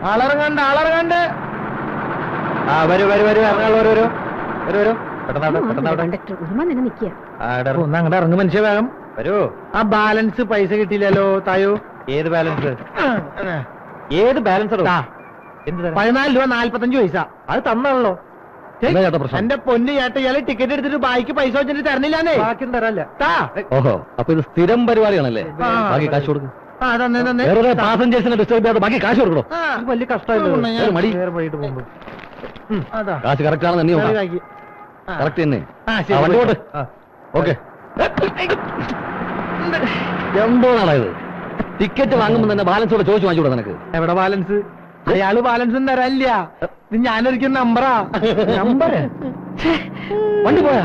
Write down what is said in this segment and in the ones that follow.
ആളിറങ്ങണ്ട് ആളിറങ്ങണ്ട്. ആ വരൂ വരൂ വരൂ ഇറങ്ങാൾ വരൂ വരൂ വരൂ വരൂ. അങ്ങോട്ട് ഇറങ്ങും മനുഷ്യ വേഗം വരൂ. ആ ബാലൻസ് പൈസ കിട്ടിയില്ലല്ലോ തായോ. ഏത് ബാലൻസ്? ഏത് ബാലൻസ്? 14 രൂപ 45 പൈസ. അത് തന്നാണല്ലോ. എന്റെ പൊന്നു ചേട്ട ഇയാള് ടിക്കറ്റ് എടുത്തിട്ട് ബാക്കി പൈസ വെച്ചിട്ട് തരണില്ലാന്നേ. ബാക്കി തരല്ല. ഓഹോ, അപ്പൊ ഇത് സ്ഥിരം പരിപാടിയാണല്ലേ? ബാക്കി കാശ് കൊടുക്കും. പാസഞ്ചേഴ്സിനെ ഡിസ്റ്റർബ് ചെയ്യാതെ ബാക്കി കാശ് കൊടുക്കണോ? വലിയ കഷ്ടമായിട്ട് മടി. കാശ് കറക്റ്റ് ആണെന്ന് നീ കറക്റ്റ് തന്നെ. വണ്ടി പോട്ട്. ഓക്കെ. എന്തോന്നാണ് ഇത്? ടിക്കറ്റ് വാങ്ങുമ്പോ തന്നെ ബാലൻസ് കൂടെ ചോദിച്ചു വാങ്ങിച്ചൂടെ നിനക്ക്? എവിടെ ബാലൻസ്? അയാള് ബാലൻസ് തരാനില്ല. ഇത് ഞാനൊരിക്കൽ നമ്പറാ. നമ്പർ വണ്ടി പോയാ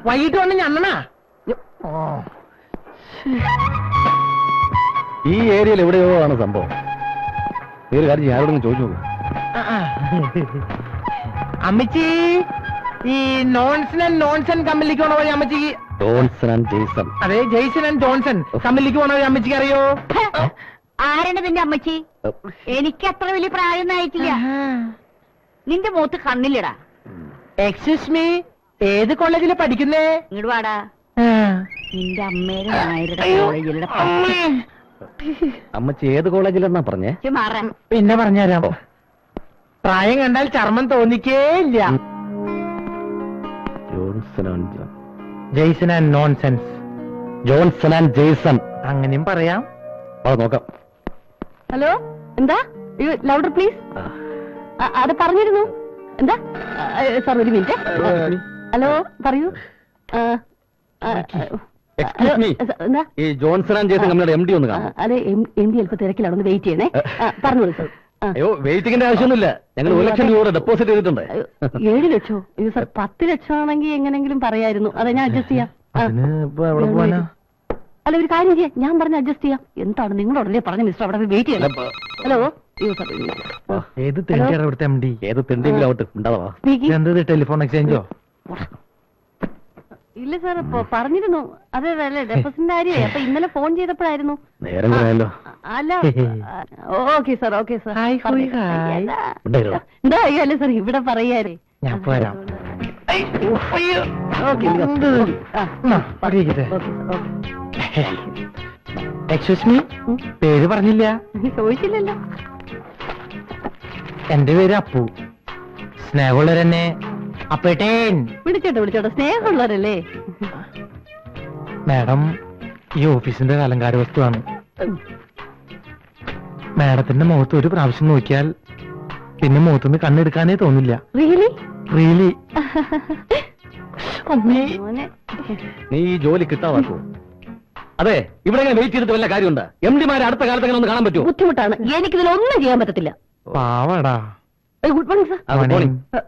വൈകിട്ട് വന്ന് ഞണ്ണനാ. ഈ ഏരിയയിൽ എവിടെയോ ആണ് സംഭവം. ഈ ഒരു കാര്യം ആരോടെങ്കിലും ചോദിച്ചു നോക്കും. അമ്മച്ചി ഈ നോൺസൺ ആൻഡ് നോൺസൺ കമ്പനിക്ക് പോണ വഴി അമ്മച്ചിക്ക്. Johnson and Jaison. അതെ, ജെയ്സൺ ആൻഡ് ജോൺസൺ കമ്പനിക്ക് പോണ വഴി അമ്മച്ചിക്ക് അറിയോ? ആരാണ് നിന്റെ അമ്മച്ചി? എനിക്ക് അത്ര വലിയ പ്രായമൊന്നും ആയിട്ടില്ല. നിന്റെ മുഖത്ത് കണ്ണില്ലടാ. എക്സ്ക്യൂസ് മീ, ഏത് കോളേജില് പഠിക്കുന്നേ? ഇങ്ങോട്ട് വാടാ. നിന്റെ അമ്മയുടെ നായരുടെ കോളേജിലെ അമ്മച്ചി ഏത് കോളേജിലെന്നാ പറഞ്ഞേ? മാറാൻ പിന്നെ പറഞ്ഞുതരാം. പ്രായം കണ്ടാൽ ചർമ്മം തോന്നിക്കേ ഇല്ല. Jaison and nonsense. Johnson and Jaison അങ്ങനെയും പറയാം. നോക്കാം. ഹലോ, എന്താ? Louder please. അത് പറഞ്ഞിരുന്നു. എന്താ സാർ, ഒരു മിനിറ്റ്. ഹലോ, പറയൂ. എന്താ ഈ ജോൺസൺ ആൻഡ് ജെയ്സൺ കമ്പനിയുടെ MD ഒന്ന് കാണാം. അതെ, MD അല്പം തിരക്കിലാണ്, ഒന്ന് വെയിറ്റ് ചെയ്യണേ. പറഞ്ഞോളൂ സാർ. അയ്യോ, വെയിറ്റിംഗിന്റെ ആവശ്യമൊന്നുമില്ല. ഞങ്ങൾ 1 ലക്ഷം രൂപ ഡെപ്പോസിറ്റ് ചെയ്തിട്ടുണ്ട്. 7 ലക്ഷോ? അയ്യോ സാർ, 10 ലക്ഷം ആണെങ്കിൽ എങ്ങനെങ്കിലും പറയായിരുന്നു. അതെ, ഞാൻ അഡ്ജസ്റ്റ് ചെയ്യാം. അല്ല, ഒരു കാര്യം ചെയ്യാം, ഞാൻ പറഞ്ഞ് അഡ്ജസ്റ്റ് ചെയ്യാം. എന്താണ് നിങ്ങൾ ഉടനെ പറഞ്ഞ മിസ്റ്റർ, അവിടെ വെയിറ്റ് ചെയ്യണം. ഹലോ, ഏത് തെണ്ടിയാണ് ഇവിടുത്തെ MD? ഏത് തെണ്ടിയെങ്കിലും ആവട്ടെ, ഉണ്ടാവാ. എന്തത്, ടെലിഫോൺ എക്സ്ചേഞ്ചോ? ഇല്ല സാർ, പറഞ്ഞിരുന്നു. അതെ അല്ലേ, ഡെപ്പോസിറ്റിന്റെ കാര്യമേ. അപ്പൊ ഇന്നലെ ഫോൺ ചെയ്തപ്പോഴായിരുന്നു. നേരം കുറയല്ലോ. അല്ല, ഓക്കെ സാർ, ഓക്കെ സാർ. എന്താ അല്ലേ സാർ, ഇവിടെ പറയാരേ. ഞാൻ പോരാം. എക്സ്ക്യൂസ് മീ, പേര് പറഞ്ഞില്ല. ചോദിച്ചില്ലല്ലോ. എന്റെ പേര് അപ്പു. സ്നേഹമുള്ളവരെന്നെ അപ്പേട്ടേൻ വിളിച്ചോട്ടെ. വിളിച്ചോട്ടെ, സ്നേഹമുള്ളവരല്ലേ? മാഡം, ഈ ഓഫീസിന്റെ അലങ്കാര വസ്തുവാണ്. മാഡത്തിന്റെ മുഖത്ത് ഒരു പ്രാവശ്യം നോക്കിയാൽ പിന്നെ മുഖത്തുനിന്ന് കണ്ണെടുക്കാനേ തോന്നില്ല. റിയലി? റിയലി. നീ ഈ ജോലി കിട്ടാവാക്കോ? അതെ, ഇവിടെ വെയിറ്റ് ചെയ്തിട്ട് വല്ല കാര്യമുണ്ട്? MD-മാരെ അടുത്ത കാലത്ത് അങ്ങനെ ഒന്ന് കാണാൻ പറ്റുമോ? ബുദ്ധിമുട്ടാണ്, എനിക്കിതിലൊന്നും ചെയ്യാൻ പറ്റത്തില്ല. പാവടാ. Good morning sir. Good morning. Sir.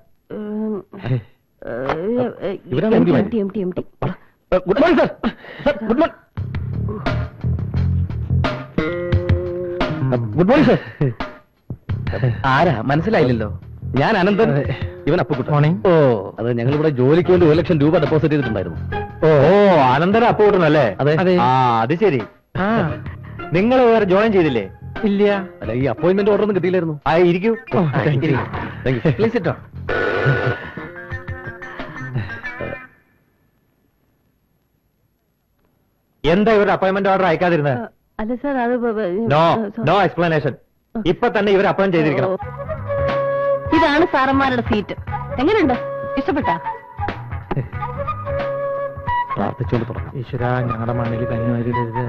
Good morning. Good morning sir. ആരാ മനസ്സിലായില്ലല്ലോ? ഞാൻ അനന്തൻ, ഇവൻ അപ്പുക്കുട്ടൻ. മോർണിംഗ്. ഓ, അത് ഞങ്ങൾ ഇവിടെ ജോലിക്ക് വേണ്ടി 1 ലക്ഷം രൂപ ഡെപ്പോസിറ്റ് ചെയ്തിട്ടുണ്ടായിരുന്നു. ഓ, അനന്തര അപ്പുക്കുട്ടനല്ലേ? അതെ. ആ, അത് ശരി. നിങ്ങൾ വേറെ ജോയിൻ ചെയ്തില്ലേ? ഇല്ല. അല്ല, ഈ അപ്പോയിന്റ്മെന്റ് ഓർഡർ ഒന്നും കിട്ടിയില്ലായിരുന്നു. ഇരിക്കൂ. പ്ലീസ് ഇട്ടോ. എന്താ ഇവരുടെ അപ്പോയിന്റ്മെന്റ് ഓർഡർ അയക്കാതിരുന്നത്? അല്ല സാർ, അത് നോ എക്സ്പ്ലനേഷൻ. ഇപ്പൊ തന്നെ ഇവർ അപ്പോയിന്റ് ചെയ്തിരിക്കണം. ഇതാണ് സാറന്മാരുടെ സീറ്റ്. എങ്ങനെയുണ്ട്? ഇഷ്ടപ്പെട്ടാ? പ്രാർത്ഥിച്ചോണ്ട് തുടങ്ങാം. ഈശ്വര, ഞങ്ങളുടെ മണ്ണിൽ കഞ്ഞിമാരിടരുത്.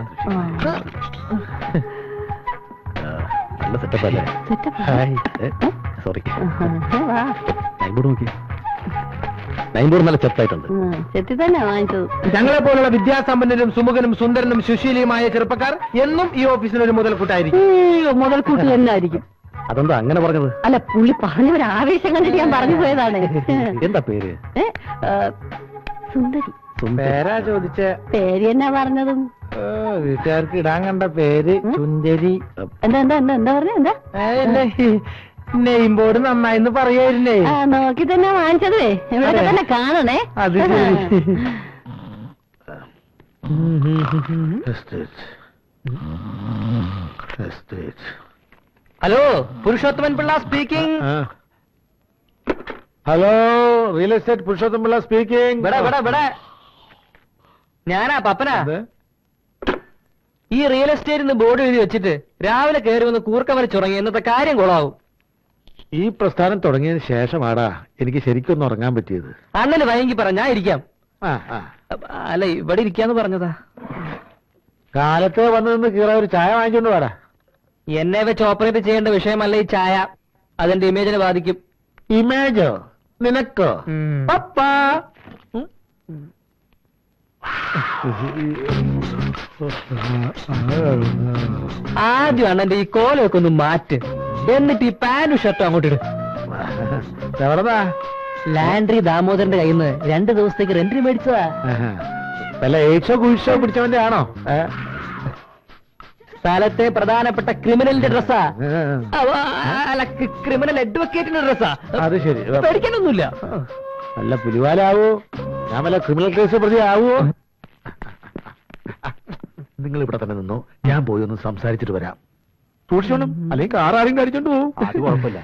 നല്ല സെറ്റപ്പ് അല്ലേ? സോറി, നൈബോർഡ് നോക്കി. നൈബോർഡ് നല്ല ചെത്തായിട്ടുണ്ട്. ചെത്തി തന്നെ വാങ്ങിച്ചത്. ഞങ്ങളെ പോലുള്ള വിദ്യാസമ്പന്നരും സുമുഖനും സുന്ദരനും സുശീലിയുമായ ചെറുപ്പക്കാർ എന്നും ഈ ഓഫീസിന് ഒരു മുതൽക്കൂട്ടായിരിക്കും. മുതൽക്കൂട്ട് തന്നെ ആയിരിക്കും. അതെന്താ അങ്ങനെ പറഞ്ഞത്? അല്ല, പുള്ളി പറഞ്ഞ ഒരു ആവേശം കണ്ടിട്ട് ഞാൻ പറഞ്ഞു പോയതാണ്. എന്താ പേര്? സുന്ദരി. പേരാ ചോദിച്ച? പേര് എന്നാ പറഞ്ഞതും? വീട്ടുകാർക്ക് ഇടാൻ കണ്ട പേര് സുന്ദരി. എന്താ എന്താ എന്താ എന്താ പറഞ്ഞ? എന്താ നെയിം ബോർഡ് നന്നായിന്ന് പറയായിരുന്നേ. നോക്കി തന്നെ വാങ്ങിച്ചതേ. ഇവിടെ തന്നെ കാണണേ. അത് hello, Purushothaman Pillai speaking. Hello, real estate Purushotham Pillai speaking. ഞാനാ പപ്പനാ. ഈ റിയൽ എസ്റ്റേറ്റിന് ബോർഡ് എഴുതി വെച്ചിട്ട് രാവിലെ കയറി വന്ന് കൂർക്ക വരച്ചുറങ്ങി. ഇന്നത്തെ കാര്യം കൊളാവും. ഈ പ്രസ്ഥാനം തുടങ്ങിയതിന് ശേഷമാടാ എനിക്ക് ശരിക്കൊന്നും ഉറങ്ങാൻ പറ്റിയത്. അണ്ണന് വൈകി പറ, ഞാൻ ഇരിക്കാം. അല്ല, ഇവിടെ ഇരിക്കാന്ന് പറഞ്ഞതാ. കാലത്തെ വന്നു നിന്ന് കീറ ഒരു ചായ വാങ്ങിച്ചോണ്ട് വാടാ. എന്നെ വെച്ച് ഓപ്പറേറ്റ് ചെയ്യേണ്ട വിഷയമല്ല ഈ ചായ. അതെന്റെ ഇമേജിനെ ബാധിക്കും. ഇമേജോ? നിനക്കോ? പപ്പാ. ആദ്യം അണ്ണന്റെ ഈ കോലമൊക്കെ ഒന്ന് മാറ്റ്. എന്നിട്ട് ഈ പാന്റും ഷർട്ടും അങ്ങോട്ട് ഇട്. എവിടെതാ? ലാൻഡ്രി ദാമോദരന്റെ കയ്യിൽ നിന്ന് 2 ദിവസത്തേക്ക് റെന്റിന് മേടിച്ചതാ. വല്ല എയ്ഡ്സോ കുഴിച്ചോ പിടിച്ചവന്റെ ആണോ? സ്ഥലത്തെ പ്രധാനപ്പെട്ട ക്രിമിനലിന്റെ ഡ്രസ്സാ. അല്ല, ക്രിമിനൽ അഡ്വക്കേറ്റിന്റെ ഡ്രസ്സാ. അത് ശരി. പേടിക്കാനൊന്നുമില്ല. നല്ല പുലിവാലാവോ? ഞാൻ വല്ല ക്രിമിനൽ കേസ് പ്രതി ആവോ? നിങ്ങൾ ഇവിടെ തന്നെ നിന്നോ, ഞാൻ പോയി ഒന്ന് സംസാരിച്ചിട്ട് വരാം. സൂക്ഷിച്ചോളും, അല്ലെങ്കിൽ കാറാരും കടിച്ചോണ്ട് പോകും. അത് കുഴപ്പമില്ല.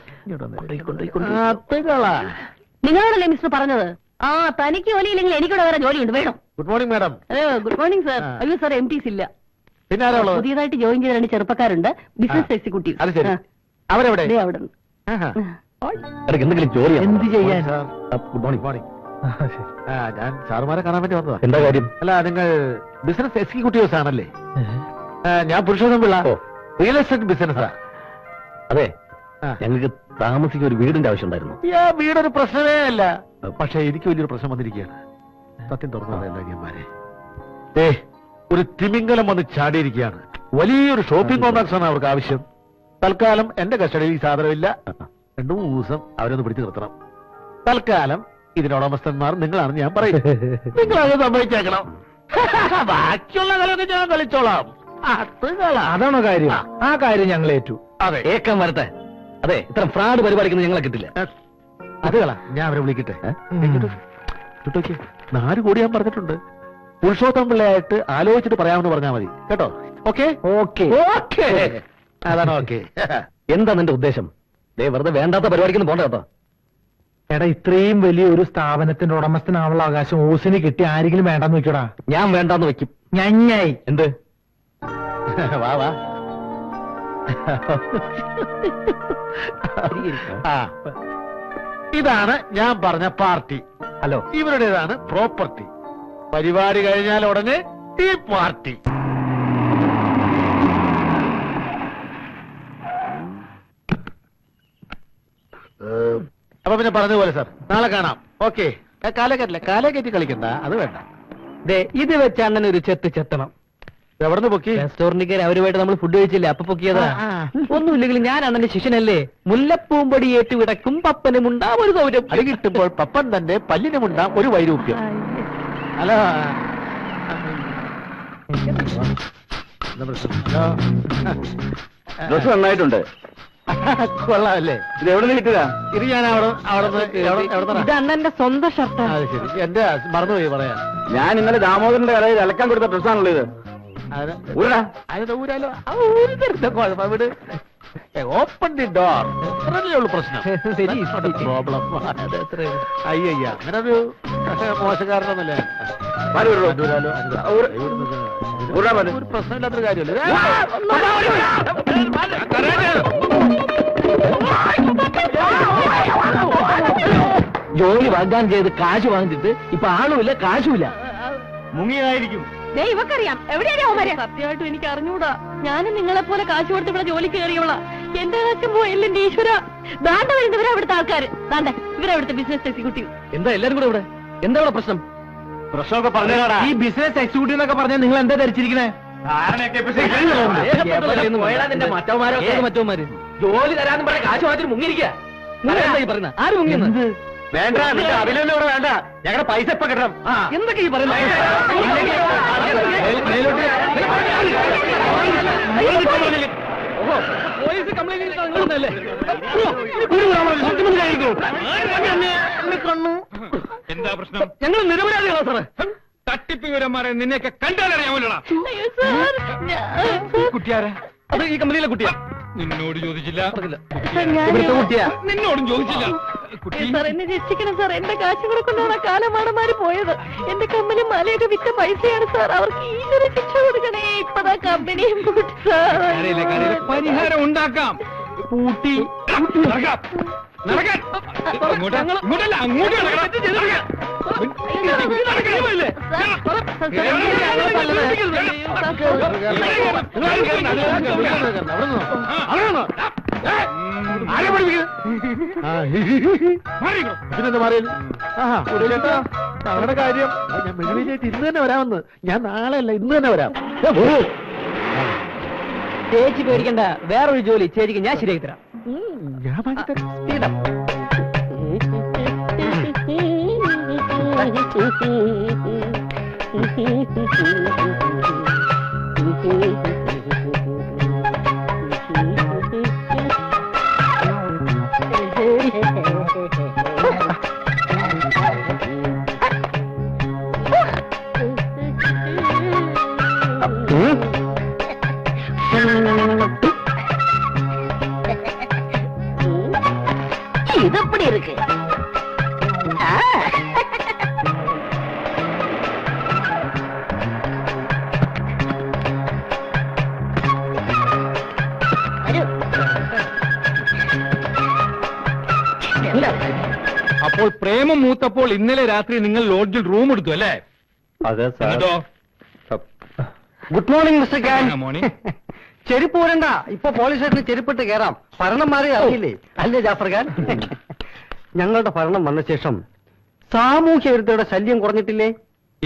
നിങ്ങളോടല്ലേ മിസ്റ്റർ പറഞ്ഞത്? ആ, തനിക്ക് ജോലിയില്ലെങ്കിൽ എനിക്കൂടെ വേറെ ജോലിയുണ്ട്, വേണം. Good morning madam. Good morning sir. അയ്യോ സാർ, MTs ഇല്ല. പിന്നെ ആരാ ഉള്ളത്? പുതിയതായിട്ട് ജോയിൻ ചെയ്ത 2 ചെറുപ്പക്കാരുണ്ട്, ബിസിനസ് എക്സിക്യൂട്ടീവ്. അത് ശരി. അവരെവിടെ? അവിടെ എന്തെങ്കിലും ജോലി എന്ത് ചെയ്യാൻ? Good morning. ഞാൻ സാറുമാരെ കാണാൻ വേണ്ടി വന്നതാ. എന്താ കാര്യം? അല്ല, നിങ്ങൾ ബിസിനസ് എക്സിക്യൂട്ടീവ്സ് ആണല്ലേ? ഞാൻ പുരുഷോത്തം പിള്ള, റിയൽ എസ്റ്റേറ്റ് ബിസിനസ്സാ. അതെ, ഞങ്ങൾക്ക് താമസിക്കാൻ ഒരു വീടിന്റെ ആവശ്യം ഉണ്ടായിരുന്നു. വീടൊരു പ്രശ്നമേ അല്ല. പക്ഷെ എനിക്ക് വലിയൊരു പ്രശ്നം വന്നിരിക്കുകയാണ്. സത്യം തുറന്നതല്ല അനിയന്മാരെ. ഒരു തിമിംഗലം വന്ന് ചാടിയിരിക്കുകയാണ്. വലിയൊരു ഷോപ്പിംഗ് കോംപ്ലക്സ് ആണ് അവർക്ക് ആവശ്യം. തൽക്കാലം എന്റെ കസ്റ്റഡിയിൽ ഈ സാധനമില്ല. 2-3 ദിവസം അവരൊന്ന് പിടിച്ചു നിർത്തണം. തൽക്കാലം ഇതിനുടമസ്ഥന്മാർ നിങ്ങളാണെന്ന് ഞാൻ പറയും. നിങ്ങളത് സമ്മതിച്ചേക്കണം. ബാക്കിയുള്ള കളിയൊക്കെ ഞാൻ കളിച്ചോളാം. അതാണോ കാര്യം? ആ കാര്യം ഞങ്ങൾ ഏറ്റു. അതെ, ഏക്കം വരട്ടെ. അതെ, ഇത്ര ഫ്രോഡ് പരിപാടിക്ക് ഞങ്ങളെ കിട്ടില്ല. അത് കള, ഞാൻ അവരെ വിളിക്കട്ടെ. 4 കോടി ഞാൻ പറഞ്ഞിട്ടുണ്ട്. പുരുഷോത്തം പിള്ളയായിട്ട് ആലോചിച്ചിട്ട് പറയാമെന്ന് പറഞ്ഞാൽ മതി കേട്ടോ. ഓക്കെ ഓക്കെ ഓക്കെ, അതാണ് ഓക്കെ. എന്താ നിന്റെ ഉദ്ദേശം? വെറുതെ വേണ്ടാത്ത പരിപാടിക്കൊന്നും പോണ്ട കേട്ടോ. എടാ, ഇത്രയും വലിയ ഒരു സ്ഥാപനത്തിന്റെ ഉടമസ്ഥനാവുള്ള അവകാശം ഓസിന് കിട്ടി ആരെങ്കിലും വേണ്ടെന്ന് വെക്കടാ. ഞാൻ വേണ്ടാന്ന് വെക്കും. ഞഞ്ഞായി. എന്ത്? വാ വാ. ഇതാണ് ഞാൻ പറഞ്ഞ പാർട്ടി. Hello, ഇവരുടേതാണ് property. പരിപാടി കഴിഞ്ഞാൽ ഉടനെ ഈ പാർട്ടി. അപ്പൊ പിന്നെ പറഞ്ഞതുപോലെ സാർ, നാളെ കാണാം. ഓക്കെ. കാലേ കയറ്റി കളിക്കണ്ട, അത് വേണ്ട. ഇത് വെച്ച് അണ്ണൻ ഒരു ചെത്തണം. എവിടുന്ന് പൊക്കി? റെസ്റ്റോറന്റിൽ കയറി അവരുമായിട്ട് നമ്മൾ ഫുഡ് കഴിച്ചില്ലേ, അപ്പൊ പൊക്കിയതാ. ഒന്നുമില്ലെങ്കിലും ഞാൻ അണ്ണന്റെ ശിഷ്യനല്ലേ. മുല്ലപ്പൂമ്പൊടി ഏറ്റുവിടക്കും പപ്പനുമുണ്ടാം ഒരു സൗര്യം. അടി കിട്ടുമ്പോൾ പപ്പൻ തന്റെ പല്ലിനുമുണ്ടാം ഒരു വൈരൂപ്യം. അല്ല, ഡ്രസ് നന്നായിട്ടുണ്ട്. കൊള്ളാമല്ലേ? ഇത് എവിടെ നിന്ന് കിട്ടുക? ഇത് ഞാൻ ഇത് അണ്ണന്റെ സ്വന്തം ഷർട്ടാണ്. അത് ശരി, എന്റെ മറന്നുപോയി പറയാൻ. ഞാൻ ഇന്നലെ ദാമോദരന്റെ കടയിൽ അലക്കാൻ കൊടുത്ത ഡ്രസ്സാണല്ലോ ഇത്. ഊരാലോ? കുഴപ്പം വിട്. Open the door. അത്രയല്ലേ ഉള്ളു പ്രശ്നം. പ്രോബ്ലം. അയ്യ, അങ്ങനെ ഒരു മോശക്കാരനൊന്നുമല്ലേ. ഒരു പ്രശ്നമില്ലാത്തൊരു കാര്യമല്ലേ. ജോലി വാഗ്ദാനം ചെയ്ത് കാശ് വാങ്ങിച്ചിട്ട് ഇപ്പൊ ആളുമില്ല, കാശുമില്ല. മുങ്ങിയായിരിക്കും. ഇവക്കറിയാം എവിടെയാണ് അവന്മാരെ. സത്യമായിട്ടും എനിക്ക് അറിഞ്ഞൂടാ. ഞാനും നിങ്ങളെ പോലെ കാശ് കൊടുത്ത് ഇവിടെ ജോലിക്ക് കയറിയോള. എന്റെ കാശം പോയല്ലേ എന്റെ ഈശ്വര. ദാണ്ട വരുന്നവരാ ഇവിടുത്തെ ആൾക്കാര്. ദാണ്ട ഇവരാ ഇവിടുത്തെ ബിസിനസ് എക്സിക്യൂട്ടീവ്. എന്താ എല്ലാരും കൂടെ ഇവിടെ? എന്താ ഇവിടെ പ്രശ്നം? പ്രശ്നമൊക്കെ പറഞ്ഞാടാ. ഈ ബിസിനസ് എക്സിക്യൂട്ടീവ് എന്നൊക്കെ പറഞ്ഞാൽ നിങ്ങൾ എന്താ ധരിച്ചിരിക്കണേ? മറ്റവന്മാര് ജോലി തരാന്ന് പറഞ്ഞ കാശ് മാറ്റി മുങ്ങിയിരിക്കുക. പറയുന്ന ആര് മുങ്ങിയെന്ന്? വേണ്ട, അഭിനയം ഇവിടെ വേണ്ട. ഞങ്ങളുടെ പൈസ ഇപ്പൊ കിട്ടണം. എന്തൊക്കെ ഈ പറയുന്നത്? പോലീസ് കംപ്ലൈന്റ് എന്താ പ്രശ്നം? ഞങ്ങൾ നിരപരാധികളാ സാറേ. തട്ടിപ്പ് വിവരന്മാരെ നിന്നെയൊക്കെ കണ്ടാലറിയാമല്ലോടാ. കുട്ടിയാരാ? അത് ഈ കമ്പനിയിലെ കുട്ടിയാ. നിന്നോട് ചോദിച്ചില്ല. ഇവിടുത്തെ കുട്ടിയാ. നിന്നോടും ചോദിച്ചില്ല. കുട്ടി സാർ എന്നെ രക്ഷിക്കണം സാർ. എന്റെ കാശും കൂടെ കൊണ്ടാണ് കാലമാടന്മാര് പോയത്. എന്റെ കമ്പനി മലയൊക്കെ വിറ്റ പൈസയാണ് സാർ. അവർക്ക് ഈശ്വര ശിക്ഷ കൊടുക്കണേ. ഇപ്പതാ കമ്പനിയും പൂട്ടി സാർ. കരയില്ല, കരയില്ല. പരിഹാരം ഉണ്ടാക്കാം. പൂട്ടി നടക്കാം. നടക്കാൻ. ഇങ്ങോട്ടല്ല, അങ്ങോട്ട് നടക്കണം. ഇതിനെന്താ മാറിയത്? ചേട്ടാ ഞങ്ങളുടെ കാര്യം ഞാൻ മെഴുകുതിരിയായിട്ട് ഇന്ന് തന്നെ വരാമെന്ന്. ഞാൻ നാളെ അല്ല ഇന്ന് തന്നെ വരാം. ചേച്ചി പേടിക്കണ്ട, വേറൊരു ജോലി ചേച്ചിക്ക് ഞാൻ ശരിയാക്കി തരാം. ഞാൻ വാങ്ങിത്തരാം. இது எப்படி இருக்கு? അപ്പോൾ പ്രേമം മൂത്തപ്പോൾ ഇന്നലെ രാത്രി നിങ്ങൾ ലോഡ്ജിൽ റൂം എടുത്തു അല്ലേ? അതെ എന്നിട്ടോ? Good morning mister Khan. Morning. ചെരുപ്പ് പോരണ്ട, ഇപ്പൊ പോലീസ് സ്റ്റേഷനിൽ ചെരുപ്പിട്ട് കയറാം. ഭരണം മാറി അറിയില്ലേ? അല്ലേ ജാഫർ ഖാൻ? ഞങ്ങളുടെ ഭരണം വന്ന ശേഷം സാമൂഹ്യ വിരുദ്ധയുടെ ശല്യം കുറഞ്ഞിട്ടില്ലേ?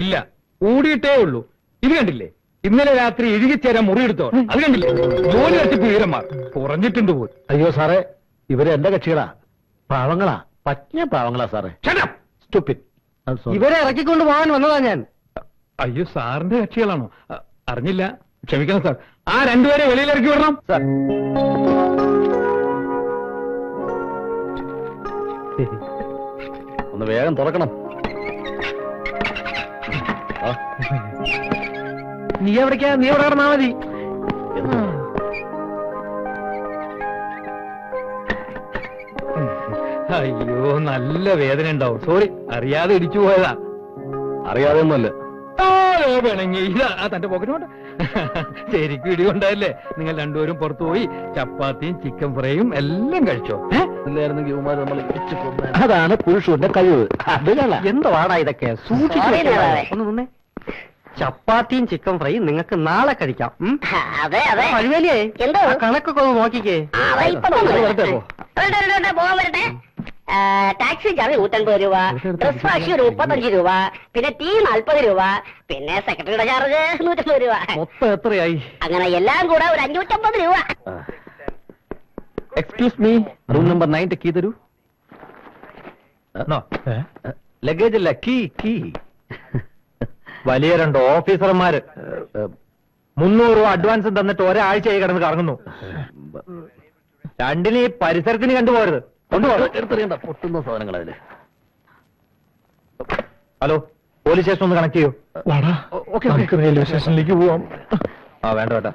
ഇല്ല, കൂടിയിട്ടേ ഉള്ളൂ. ഇത് കണ്ടില്ലേ, ഇന്നലെ രാത്രി ഇഴുകിച്ചേരാൻ മുറിയെടുത്തോ? അത് കണ്ടില്ലേ, ജോലി തട്ടിപ്പ് വീരന്മാർ കുറഞ്ഞിട്ടുണ്ട് പോയി. അയ്യോ സാറേ, ഇവര് എന്റെ കക്ഷികളാ. പാവങ്ങളാ, പറ്റ പാവങ്ങളാ സാറേ. Stupid. ഇവരെ ഇറക്കിക്കൊണ്ട് പോകാൻ വന്നതാ ഞാൻ. അയ്യോ, സാറിന്റെ കക്ഷികളാണോ? അറിഞ്ഞില്ല, ക്ഷമിക്കണം സാർ. ആ രണ്ടുപേരെ വെളിയിലിറക്കി വിടണം സാർ. ഒന്ന് വേഗം തുറക്കണം. നീ എവിടേക്കാ? നീ എവിടെ കിടന്നാ മതി. അയ്യോ, നല്ല വേദന ഉണ്ടാവും. സോറി, അറിയാതെ ഇടിച്ചു പോയതാ. അറിയാതെ ഒന്നുമല്ല. വേണമെങ്കിൽ ഇതാ തന്റെ പോക്കറ്റ്. ശരിക്കും ഇടികൊണ്ടല്ലേ? നിങ്ങൾ രണ്ടുപേരും പുറത്തു പോയി ചപ്പാത്തിയും ചിക്കൻ ഫ്രൈയും എല്ലാം കഴിച്ചോ? അതാണ് പുരുഷന്റെ കഴിവ്. അത് എന്തുവാടാ ഇതൊക്കെ? സൂക്ഷിച്ചു ഒന്ന് നിന്നേ. ചപ്പാത്തിയും ചിക്കൻ ഫ്രൈയും നിങ്ങൾക്ക് നാളെ കഴിക്കാം. അതെ അതെ. കഴിവേലിയേ, എന്തോ? ആ കണക്കൊക്കെ ഒന്ന് നോക്കിക്കേ. പോകാൻ വരട്ടെ. ടാക്സി ചാർജ് 150 രൂപ, ഡ്രസ് വാഷി ഒരു 35 രൂപ, പിന്നെ ടീ 40 രൂപ, പിന്നെ സെക്രട്ടറിയുടെ ചാർജ് 150 രൂപ. മൊത്തം എത്രയായി? അങ്ങനെ എല്ലാം കൂടെ ഒരു 550 രൂപ. Excuse me, room number 9 key തരൂ. ലഗേജ് അല്ല, കീ. വലിയ രണ്ട് ഓഫീസർമാര് 300 രൂപ അഡ്വാൻസും തന്നിട്ട് ഒരാഴ്ചയായി കിടന്ന് കറങ്ങുന്നു. രണ്ടിന് ഈ പരിസരത്തിന് കണ്ടുപോകരുത്. എടുത്തെറിയണ്ട, പൊട്ടുന്ന സാധനങ്ങൾ അതില്. ഹലോ, പോലീസ് സ്റ്റേഷൻ ഒന്ന് കണക്ട് ചെയ്യൂ. റെയിൽവേ സ്റ്റേഷനിലേക്ക് പോവാം. വേണ്ട വേണ്ട.